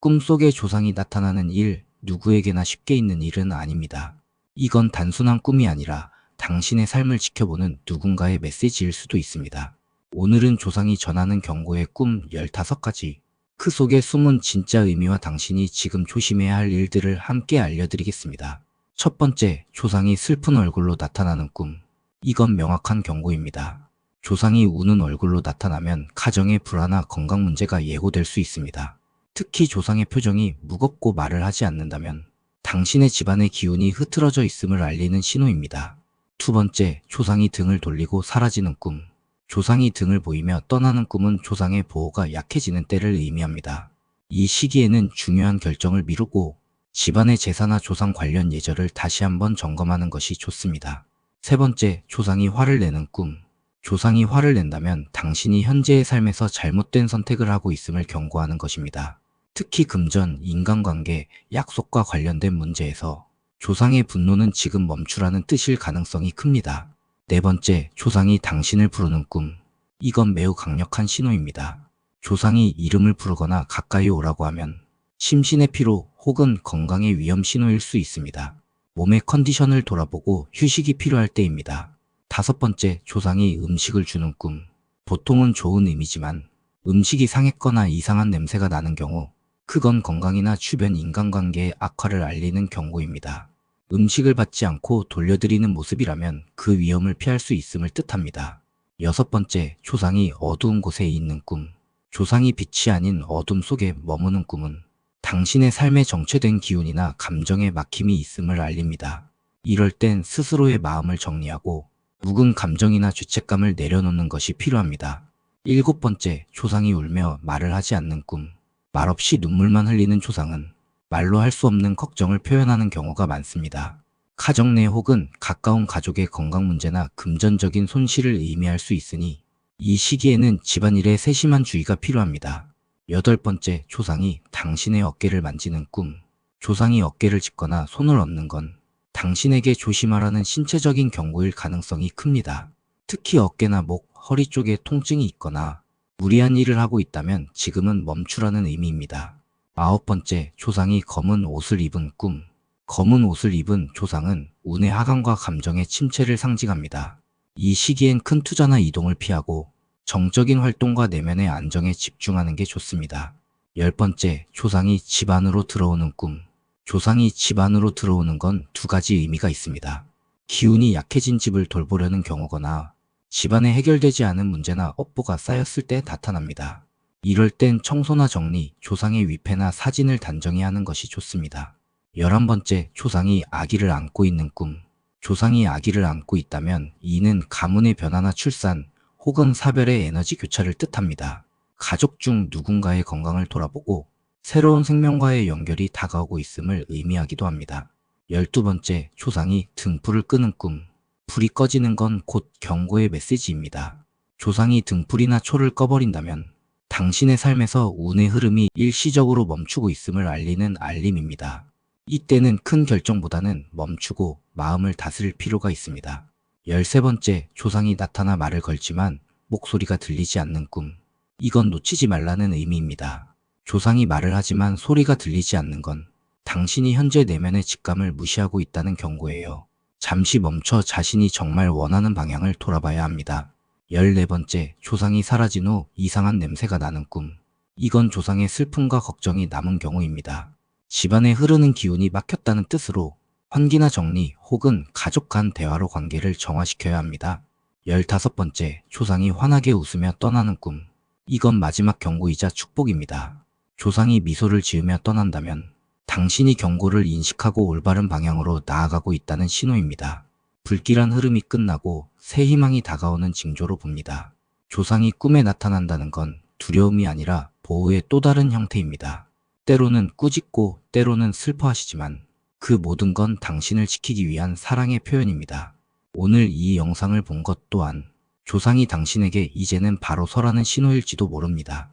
꿈속에 조상이 나타나는 일, 누구에게나 쉽게 있는 일은 아닙니다. 이건 단순한 꿈이 아니라 당신의 삶을 지켜보는 누군가의 메시지일 수도 있습니다. 오늘은 조상이 전하는 경고의 꿈 15가지, 그 속에 숨은 진짜 의미와 당신이 지금 조심해야 할 일들을 함께 알려드리겠습니다. 첫 번째, 조상이 슬픈 얼굴로 나타나는 꿈. 이건 명확한 경고입니다. 조상이 우는 얼굴로 나타나면 가정의 불화나 건강 문제가 예고될 수 있습니다. 특히 조상의 표정이 무겁고 말을 하지 않는다면 당신의 집안의 기운이 흐트러져 있음을 알리는 신호입니다. 두 번째, 조상이 등을 돌리고 사라지는 꿈. 조상이 등을 보이며 떠나는 꿈은 조상의 보호가 약해지는 때를 의미합니다. 이 시기에는 중요한 결정을 미루고 집안의 제사나 조상 관련 예절을 다시 한번 점검하는 것이 좋습니다. 세 번째, 조상이 화를 내는 꿈. 조상이 화를 낸다면 당신이 현재의 삶에서 잘못된 선택을 하고 있음을 경고하는 것입니다. 특히 금전, 인간관계, 약속과 관련된 문제에서 조상의 분노는 지금 멈추라는 뜻일 가능성이 큽니다. 네 번째, 조상이 당신을 부르는 꿈. 이건 매우 강력한 신호입니다. 조상이 이름을 부르거나 가까이 오라고 하면 심신의 피로 혹은 건강의 위험 신호일 수 있습니다. 몸의 컨디션을 돌아보고 휴식이 필요할 때입니다. 다섯 번째, 조상이 음식을 주는 꿈. 보통은 좋은 의미지만 음식이 상했거나 이상한 냄새가 나는 경우 그건 건강이나 주변 인간관계의 악화를 알리는 경고입니다. 음식을 받지 않고 돌려드리는 모습이라면 그 위험을 피할 수 있음을 뜻합니다. 여섯 번째, 조상이 어두운 곳에 있는 꿈. 조상이 빛이 아닌 어둠 속에 머무는 꿈은 당신의 삶에 정체된 기운이나 감정의 막힘이 있음을 알립니다. 이럴 땐 스스로의 마음을 정리하고 묵은 감정이나 죄책감을 내려놓는 것이 필요합니다. 일곱 번째, 조상이 울며 말을 하지 않는 꿈. 말없이 눈물만 흘리는 조상은 말로 할 수 없는 걱정을 표현하는 경우가 많습니다. 가정 내 혹은 가까운 가족의 건강 문제나 금전적인 손실을 의미할 수 있으니 이 시기에는 집안일에 세심한 주의가 필요합니다. 여덟 번째, 조상이 당신의 어깨를 만지는 꿈. 조상이 어깨를 짚거나 손을 얹는 건 당신에게 조심하라는 신체적인 경고일 가능성이 큽니다. 특히 어깨나 목, 허리 쪽에 통증이 있거나 무리한 일을 하고 있다면 지금은 멈추라는 의미입니다. 아홉 번째, 조상이 검은 옷을 입은 꿈. 검은 옷을 입은 조상은 운의 하강과 감정의 침체를 상징합니다. 이 시기엔 큰 투자나 이동을 피하고 정적인 활동과 내면의 안정에 집중하는 게 좋습니다. 열 번째, 조상이 집 안으로 들어오는 꿈. 조상이 집 안으로 들어오는 건 두 가지 의미가 있습니다. 기운이 약해진 집을 돌보려는 경우거나 집안에 해결되지 않은 문제나 업보가 쌓였을 때 나타납니다. 이럴 땐 청소나 정리, 조상의 위패나 사진을 단정히 하는 것이 좋습니다. 11번째, 조상이 아기를 안고 있는 꿈. 조상이 아기를 안고 있다면 이는 가문의 변화나 출산 혹은 사별의 에너지 교차를 뜻합니다. 가족 중 누군가의 건강을 돌아보고 새로운 생명과의 연결이 다가오고 있음을 의미하기도 합니다. 12번째, 조상이 등불을 끄는 꿈. 불이 꺼지는 건 곧 경고의 메시지입니다. 조상이 등불이나 초를 꺼버린다면 당신의 삶에서 운의 흐름이 일시적으로 멈추고 있음을 알리는 알림입니다. 이때는 큰 결정보다는 멈추고 마음을 다스릴 필요가 있습니다. 13번째, 조상이 나타나 말을 걸지만 목소리가 들리지 않는 꿈. 이건 놓치지 말라는 의미입니다. 조상이 말을 하지만 소리가 들리지 않는 건 당신이 현재 내면의 직감을 무시하고 있다는 경고예요. 잠시 멈춰 자신이 정말 원하는 방향을 돌아봐야 합니다. 14번째, 조상이 사라진 후 이상한 냄새가 나는 꿈. 이건 조상의 슬픔과 걱정이 남은 경우입니다. 집안에 흐르는 기운이 막혔다는 뜻으로 환기나 정리 혹은 가족 간 대화로 관계를 정화시켜야 합니다. 15번째, 조상이 환하게 웃으며 떠나는 꿈. 이건 마지막 경고이자 축복입니다. 조상이 미소를 지으며 떠난다면 당신이 경고를 인식하고 올바른 방향으로 나아가고 있다는 신호입니다. 불길한 흐름이 끝나고 새 희망이 다가오는 징조로 봅니다. 조상이 꿈에 나타난다는 건 두려움이 아니라 보호의 또 다른 형태입니다. 때로는 꾸짖고 때로는 슬퍼하시지만 그 모든 건 당신을 지키기 위한 사랑의 표현입니다. 오늘 이 영상을 본 것 또한 조상이 당신에게 이제는 바로 서라는 신호일지도 모릅니다.